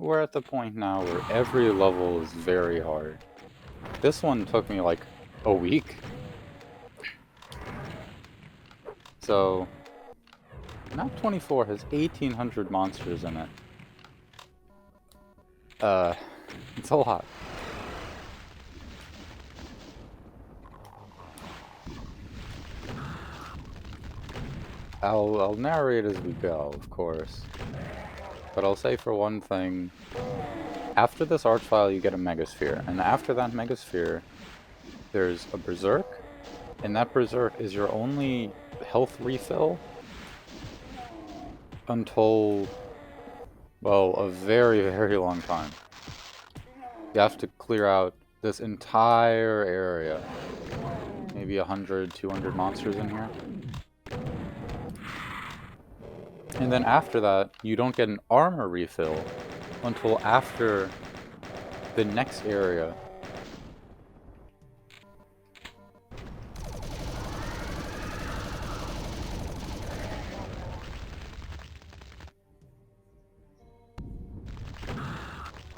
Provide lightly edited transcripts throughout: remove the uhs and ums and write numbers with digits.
we're at the point now where every level is very hard. This one took me like a week. So, map24 has 1,800 monsters in it. It's a lot. I'll narrate as we go, of course. But I'll say for one thing, after this arch file you get a megasphere, and after that megasphere, there's a berserk, and that berserk is your only health refill until, well, a very, very long time. You have to clear out this entire area. Maybe 100, 200 monsters in here. And then after that, you don't get an armor refill until after the next area.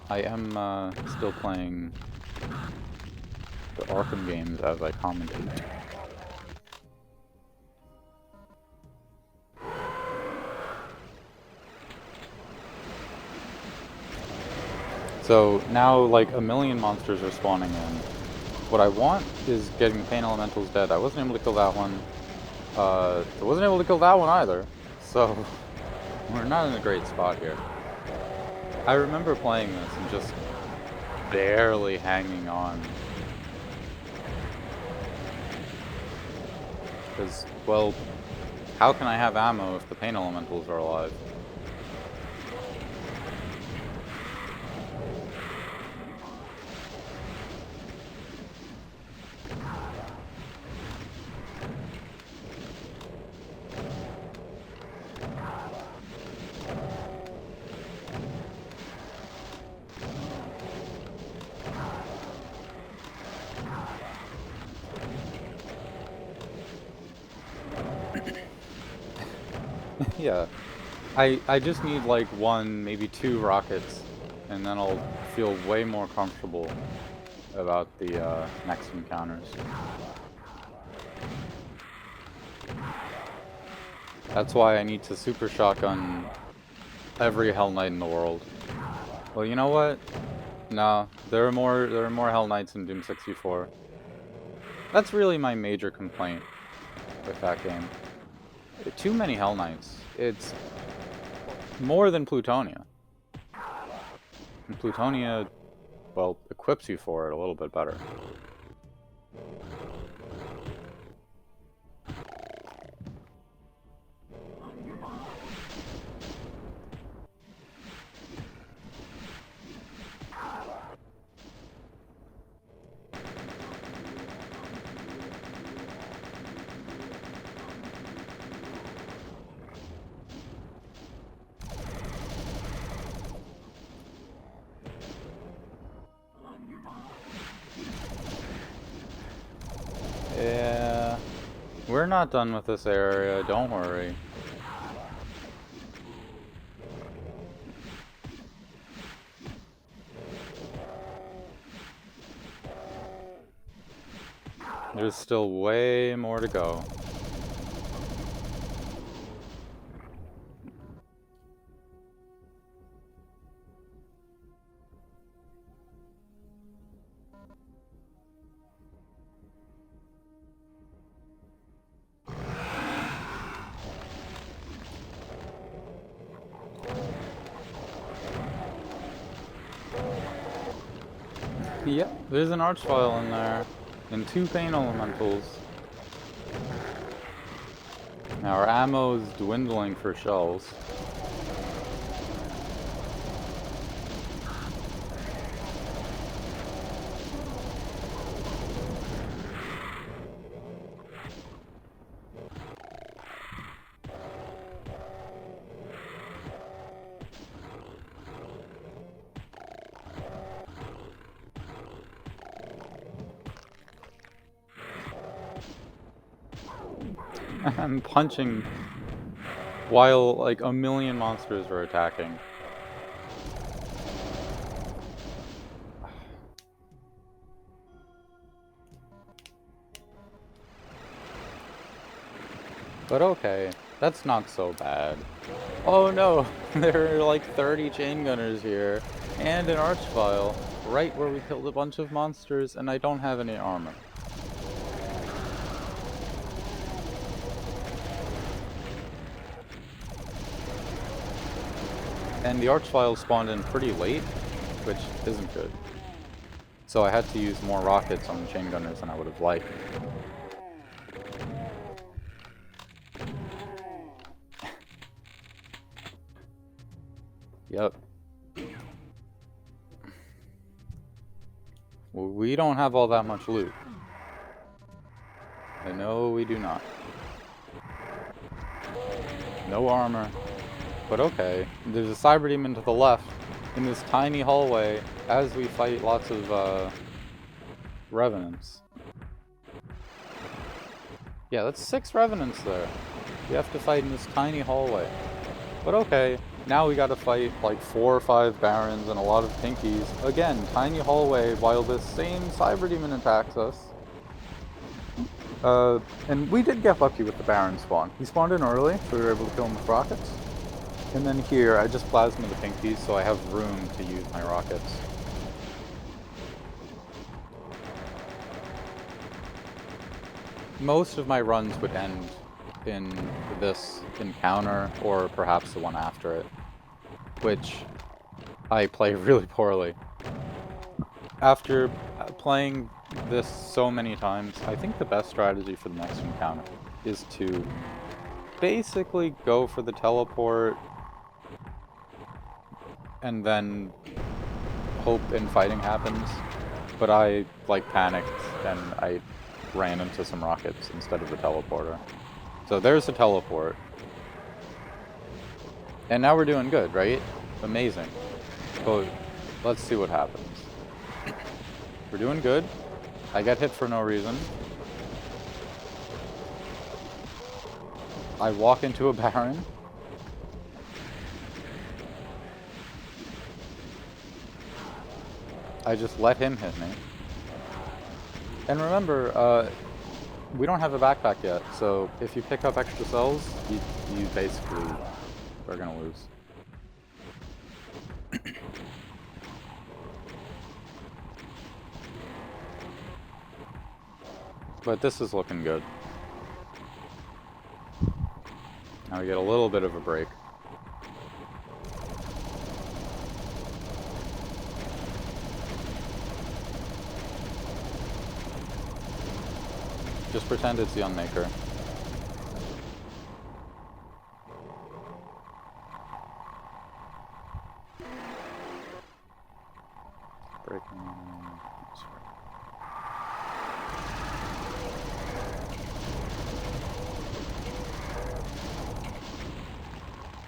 I am still playing the Arkham games as I commentate. So now, like, a million monsters are spawning in. What I want is getting Pain Elementals dead. I wasn't able to kill that one. I wasn't able to kill that one either. So, we're not in a great spot here. I remember playing this and just barely hanging on. Because, well, how can I have ammo if the Pain Elementals are alive? Yeah. I just need like one, maybe two rockets, and then I'll feel way more comfortable about the next encounters. That's why I need to super shotgun every Hell Knight in the world. Well, you know what? No, there are more Hell Knights in Doom 64. That's really my major complaint with that game. Too many Hell Knights. It's more than Plutonia. And Plutonia, well, equips you for it a little bit better. Yeah, we're not done with this area, don't worry. There's still way more to go. Yep, there's an arch file in there, and 2 Pain Elementals. Now our ammo's dwindling for shells. I'm punching while like a million monsters are attacking. But okay, that's not so bad. Oh no, there are like 30 chain gunners here, and an archvile, right where we killed a bunch of monsters, and I don't have any armor. And the archvile spawned in pretty late, which isn't good. So I had to use more rockets on the chain gunners than I would have liked. Yep. Well, we don't have all that much loot. I know we do not. No armor. But okay. There's a cyber demon to the left in this tiny hallway as we fight lots of revenants. Yeah, that's 6 revenants there. We have to fight in this tiny hallway. But okay, now we gotta fight like 4 or 5 barons and a lot of pinkies. Again, tiny hallway while this same cyber demon attacks us. And we did get lucky with the baron spawn. He spawned in early, so we were able to kill him with rockets. And then here, I just plasma the pinkies, so I have room to use my rockets. Most of my runs would end in this encounter, or perhaps the one after it, which I play really poorly. After playing this so many times, I think the best strategy for the next encounter is to basically go for the teleport and then hope infighting happens. But I panicked and I ran into some rockets instead of the teleporter. So there's the teleport. And now we're doing good, right? Amazing. But let's see what happens. We're doing good. I get hit for no reason. I walk into a baron. I just let him hit me. And remember, we don't have a backpack yet, so if you pick up extra cells, you basically are gonna lose. But this is looking good. Now we get a little bit of a break. Just pretend it's the Unmaker. Breaking.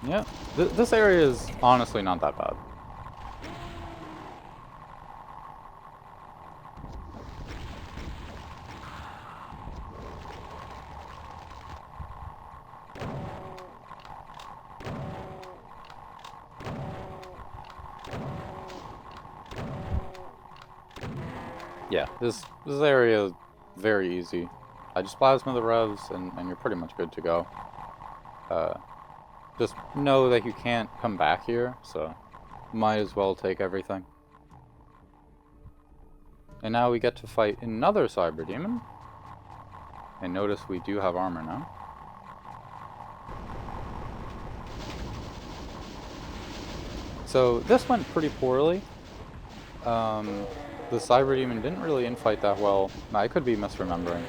Yeah, this area is honestly not that bad. Yeah, this area is very easy. I just plasma the revs and you're pretty much good to go. Just know that you can't come back here, so might as well take everything. And now we get to fight another cyber demon. And notice we do have armor now. So this went pretty poorly. The cyber demon didn't really infight that well. I could be misremembering.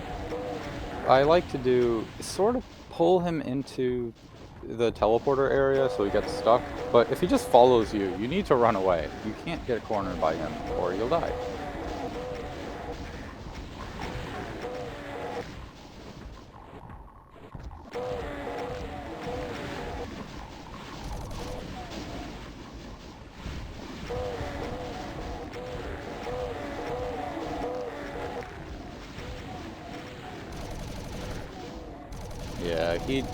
I like to do sort of pull him into the teleporter area so he gets stuck, but if he just follows you, you need to run away. You can't get cornered by him or you'll die. Yeah, he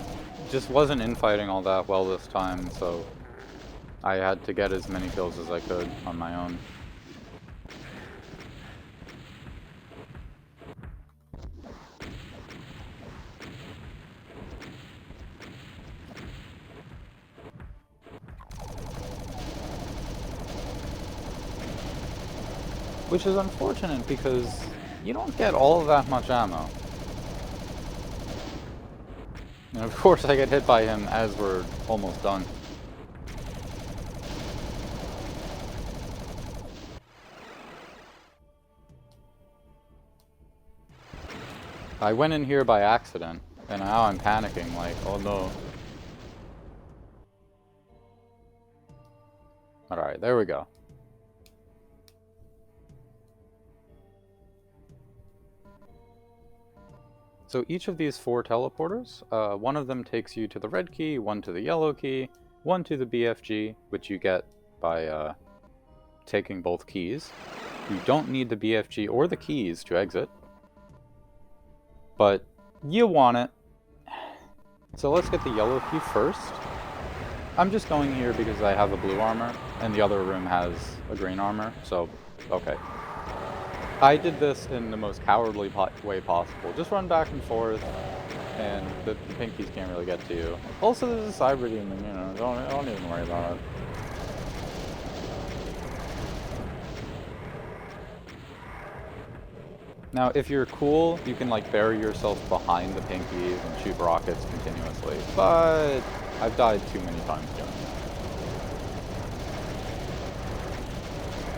just wasn't infighting all that well this time, so I had to get as many kills as I could on my own. Which is unfortunate because you don't get all that much ammo. And of course I get hit by him as we're almost done. I went in here by accident, and now I'm panicking like, oh no. Alright, there we go. So each of these 4 teleporters, one of them takes you to the red key, one to the yellow key, one to the BFG, which you get by taking both keys. You don't need the BFG or the keys to exit, but you want it. So let's get the yellow key first. I'm just going here because I have a blue armor, and the other room has a green armor, so okay. I did this in the most cowardly way possible. Just run back and forth, and the pinkies can't really get to you. Also, there's a cyber demon, you know, don't even worry about it. Now, if you're cool, you can like bury yourself behind the pinkies and shoot rockets continuously, but I've died too many times doing that.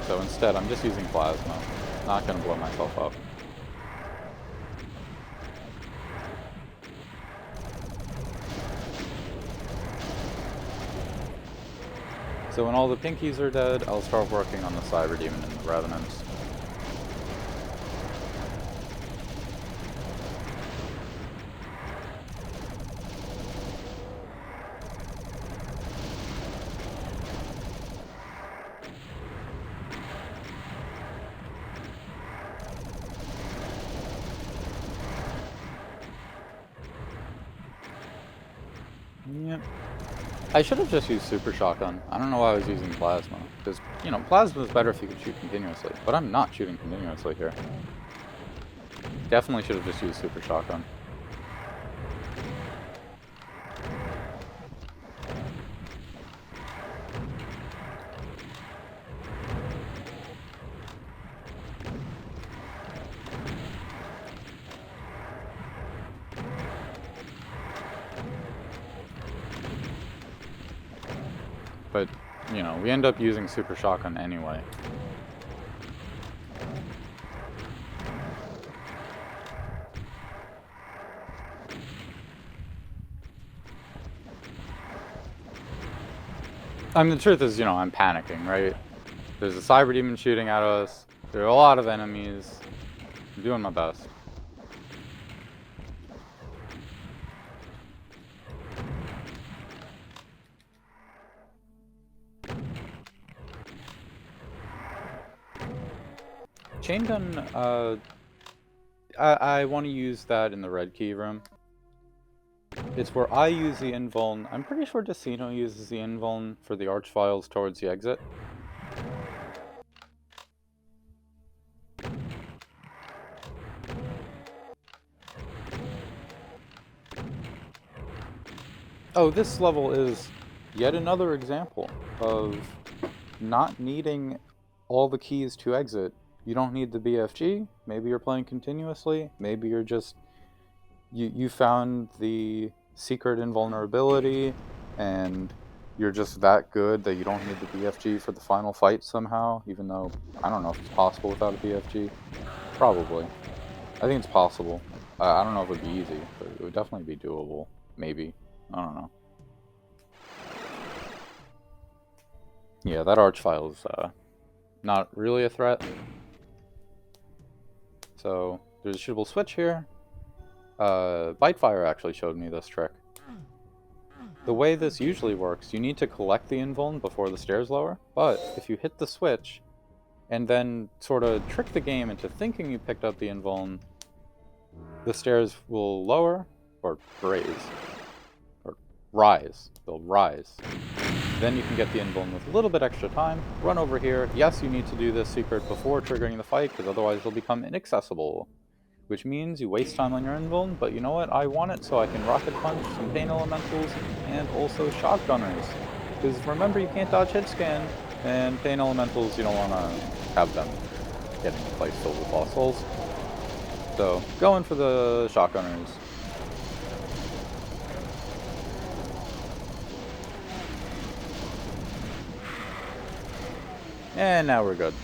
So instead, I'm just using plasma. Not gonna blow myself up. So when all the pinkies are dead, I'll start working on the cyber demon and the revenants. Yep. I should have just used super shotgun. I don't know why I was using plasma. Because, you know, plasma is better if you can shoot continuously. But I'm not shooting continuously here. Definitely should have just used super shotgun. But, you know, we end up using super shotgun anyway. I mean, the truth is, you know, I'm panicking, right? There's a cyber demon shooting at us. There are a lot of enemies. I'm doing my best. Chain gun, I want to use that in the red key room. It's where I use the invuln. I'm pretty sure Decino uses the invuln for the archviles towards the exit. Oh, this level is yet another example of not needing all the keys to exit. You don't need the BFG. Maybe you're playing continuously. Maybe you're just... You found the secret invulnerability, and you're just that good that you don't need the BFG for the final fight somehow, even though I don't know if it's possible without a BFG. Probably. I think it's possible. I don't know if it would be easy, but it would definitely be doable. Maybe. I don't know. Yeah, that archvile is not really a threat. So, there's a shootable switch here. Bitefire actually showed me this trick. The way this usually works, you need to collect the invuln before the stairs lower, but if you hit the switch, and then sort of trick the game into thinking you picked up the invuln, the stairs will lower, or raise, or rise. They'll rise. Then you can get the invuln with a little bit extra time, run over here. Yes, you need to do this secret before triggering the fight, because otherwise it'll become inaccessible. Which means you waste time on your invuln, but you know what? I want it so I can rocket punch some pain elementals and also shotgunners. Because remember, you can't dodge hit scan, and pain elementals, you don't want to have them. getting to play still with Lost Souls. So, going for the shotgunners. And now we're good.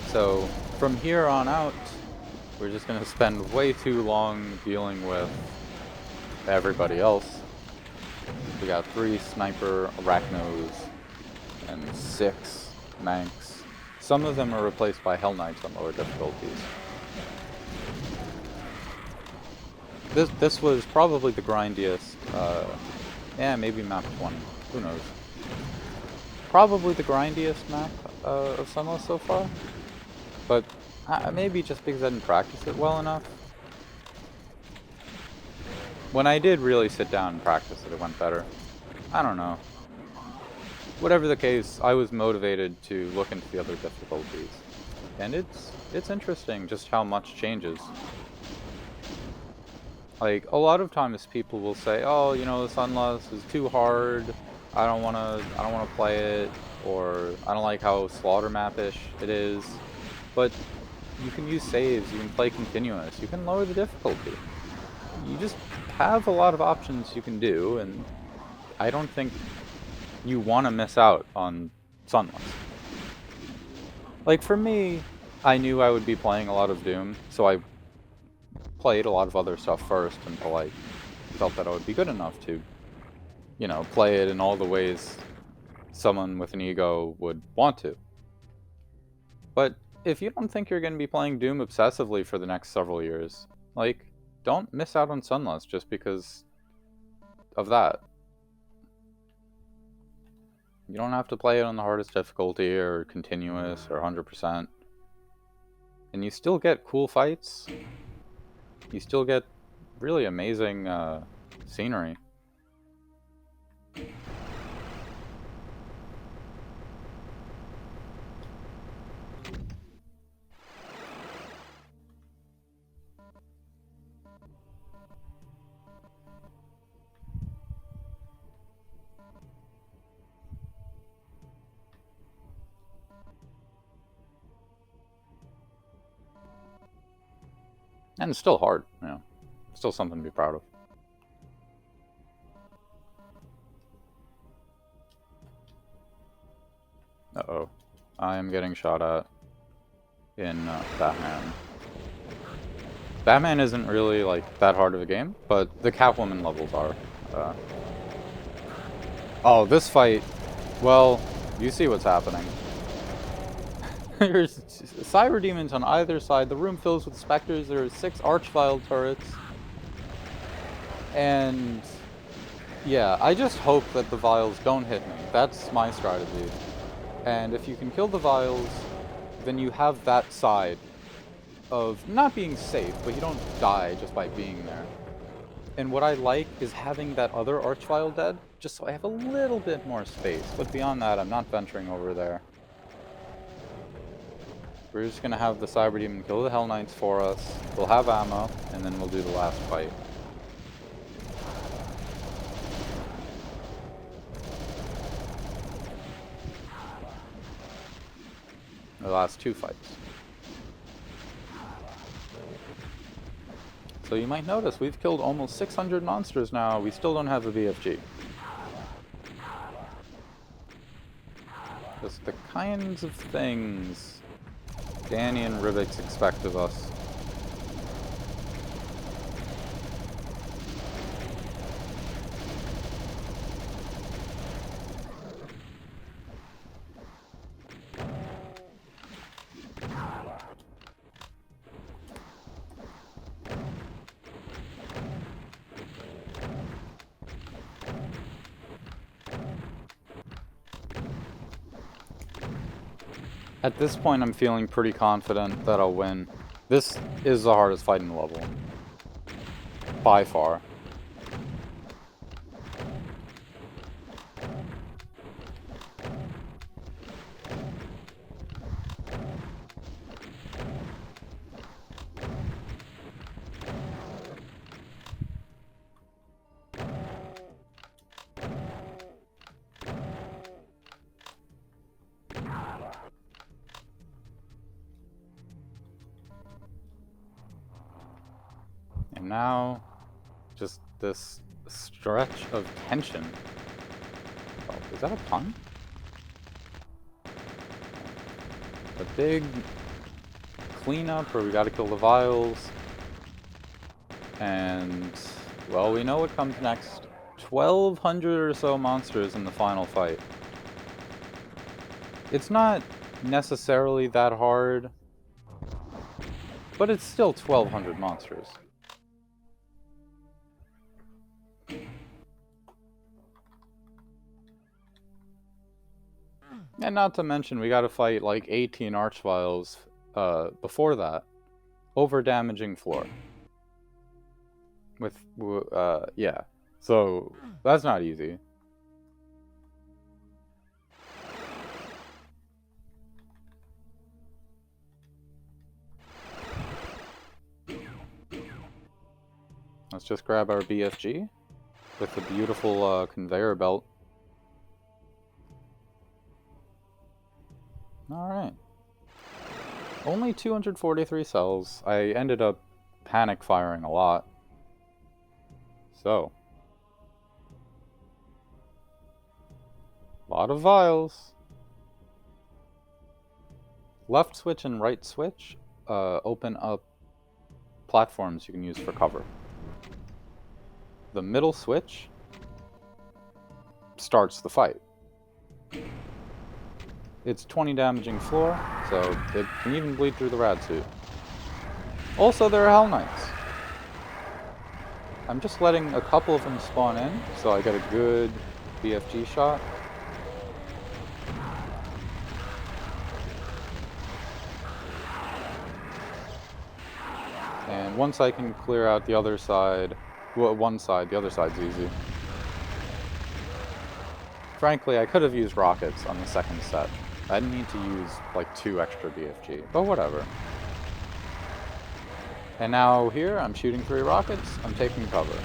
So, from here on out, we're just going to spend way too long dealing with everybody else. We got 3 sniper arachnos and 6 manx. Some of them are replaced by Hell Knights on lower difficulties. This was probably the grindiest, yeah, maybe map 20, who knows. Probably the grindiest map of Sunlust so far, but maybe just because I didn't practice it well enough. When I did really sit down and practice it, it went better. I don't know. Whatever the case, I was motivated to look into the other difficulties, and it's interesting just how much changes. Like, a lot of times people will say, oh, you know, Sunlust is too hard, I don't wanna play it, or I don't like how slaughter map-ish it is. But you can use saves, you can play continuous, you can lower the difficulty. You just have a lot of options you can do, and I don't think you wanna miss out on Sunlust. Like, for me, I knew I would be playing a lot of Doom, so I played a lot of other stuff first until I felt that I would be good enough to, you know, play it in all the ways someone with an ego would want to. But if you don't think you're going to be playing Doom obsessively for the next several years, like, don't miss out on Sunlust just because of that. You don't have to play it on the hardest difficulty or continuous or 100%. And you still get cool fights. You still get really amazing scenery. And it's still hard, you know. Still something to be proud of. Uh-oh. I am getting shot at in Batman. Batman isn't really, like, that hard of a game, but the Catwoman levels are. Oh, this fight... Well, you see what's happening. There's cyber demons on either side. The room fills with specters. There are 6 archvile turrets. And... yeah, I just hope that the vials don't hit me. That's my strategy. And if you can kill the vials, then you have that side of not being safe, but you don't die just by being there. And what I like is having that other archvile dead, just so I have a little bit more space. But beyond that, I'm not venturing over there. We're just gonna have the Cyber Demon kill the Hell Knights for us. We'll have ammo, and then we'll do the last fight. The last 2 fights. So you might notice we've killed almost 600 monsters now. We still don't have a BFG. Just the kinds of things Danny and Rivix expect of us. At this point, I'm feeling pretty confident that I'll win. This is the hardest fight in the level. By far. now, just this stretch of tension. Oh, is that a pun? A big cleanup where we gotta kill the vials. And, well, we know what comes next. 1,200 or so monsters in the final fight. It's not necessarily that hard, but it's still 1,200 monsters. And not to mention, we gotta fight like 18 Archviles before that, over damaging floor. Yeah. So, that's not easy. Let's just grab our BFG with the beautiful conveyor belt. Alright. Only 243 cells. I ended up panic firing a lot. So. A lot of vials. Left switch and right switch open up platforms you can use for cover. The middle switch starts the fight. It's 20 damaging floor, so it can even bleed through the rad suit. Also, there are Hell Knights. I'm just letting a couple of them spawn in, so I get a good BFG shot. And once I can clear out the other side, well, one side, the other side's easy. Frankly, I could have used rockets on the second set. I didn't need to use, like, 2 extra BFG, but whatever. And now here, I'm shooting 3 rockets, I'm taking cover.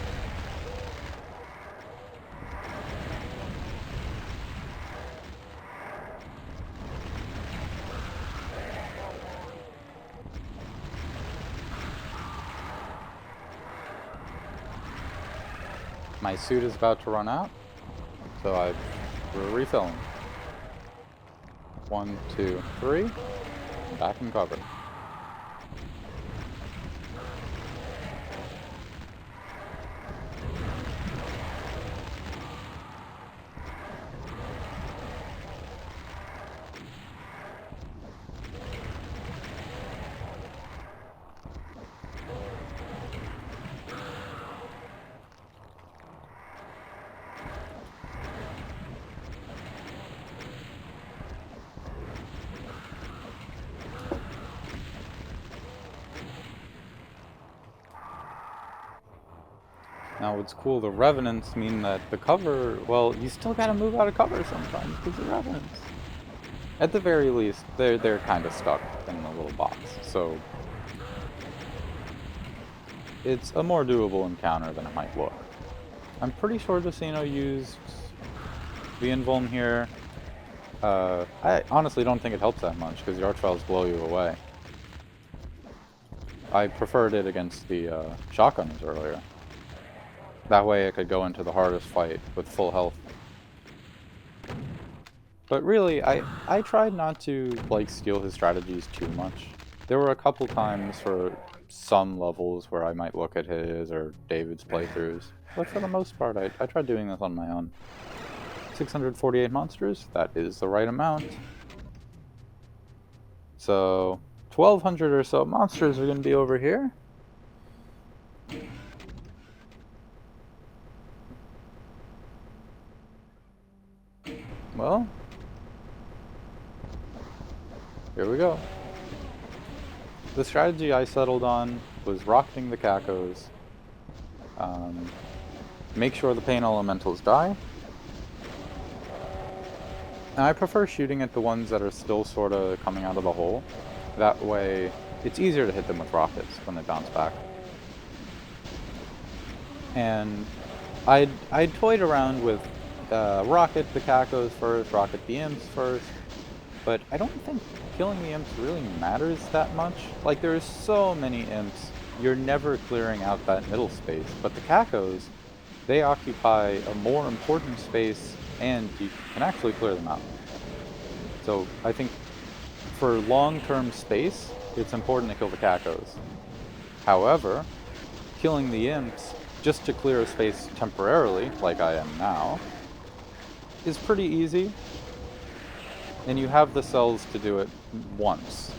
My suit is about to run out, so we're refilling. 1, 2, 3, back in cover. Now what's cool, the Revenants mean that the cover, well, you still gotta move out of cover sometimes because of Revenants. At the very least, they're kind of stuck in a little box, so it's a more doable encounter than it might look. I'm pretty sure Decino used the Invuln here. I honestly don't think it helps that much because the Archviles blow you away. I preferred it against the shotgunners earlier. That way I could go into the hardest fight with full health. But really, I tried not to, like, steal his strategies too much. There were a couple times for some levels where I might look at his or David's playthroughs. But for the most part, I tried doing this on my own. 648 monsters, that is the right amount. So, 1,200 or so monsters are going to be over here. Well, here we go. The strategy I settled on was rocketing the Cacos, make sure the Pain Elementals die, and I prefer shooting at the ones that are still sort of coming out of the hole. That way, it's easier to hit them with rockets when they bounce back. And I toyed around with rocket the Cacos first, rocket the Imps first, but I don't think killing the Imps really matters that much. Like, there's so many Imps you're never clearing out that middle space. But the Cacos, they occupy a more important space, and you can actually clear them out. So I think for long-term space, it's important to kill the Cacos. However, killing the imps just to clear a space temporarily, like I am now, is pretty easy. And you have the cells to do it once.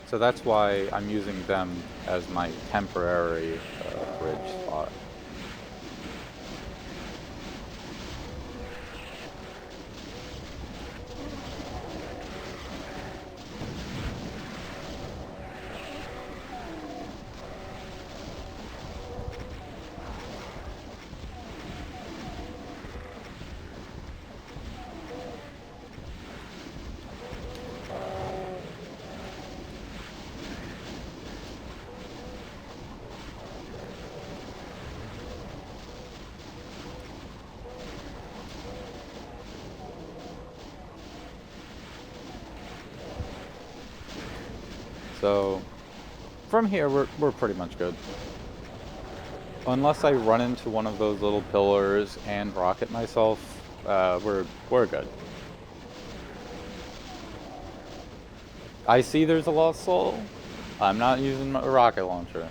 So that's why I'm using them as my temporary bridge spot. So from here, we're pretty much good. Unless I run into one of those little pillars and rocket myself, we're good. I see there's a lost soul. I'm not using a rocket launcher.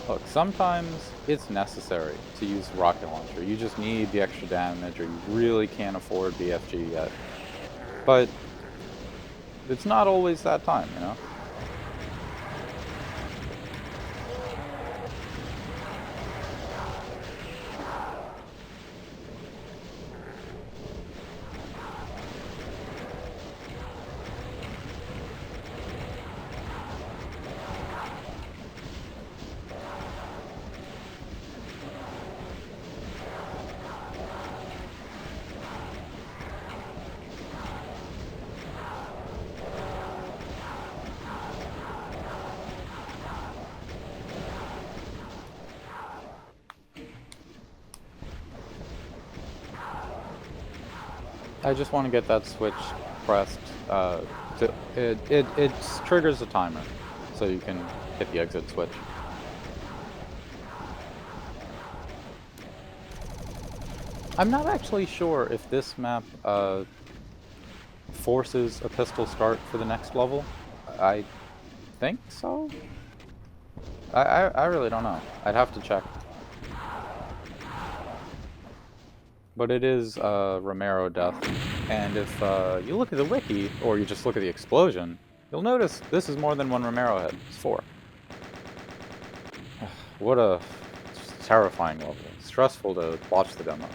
Look, sometimes it's necessary to use a rocket launcher. You just need the extra damage, or you really can't afford BFG yet. But it's not always that time, you know? I just want to get that switch pressed. It triggers a timer, so you can hit the exit switch. I'm not actually sure if this map forces a pistol start for the next level. I think so? I really don't know. I'd have to check. But it is Romero death. And if you look at the wiki, or you just look at the explosion, you'll notice this is more than one Romero head. It's 4. What a terrifying level. Stressful to watch the demo.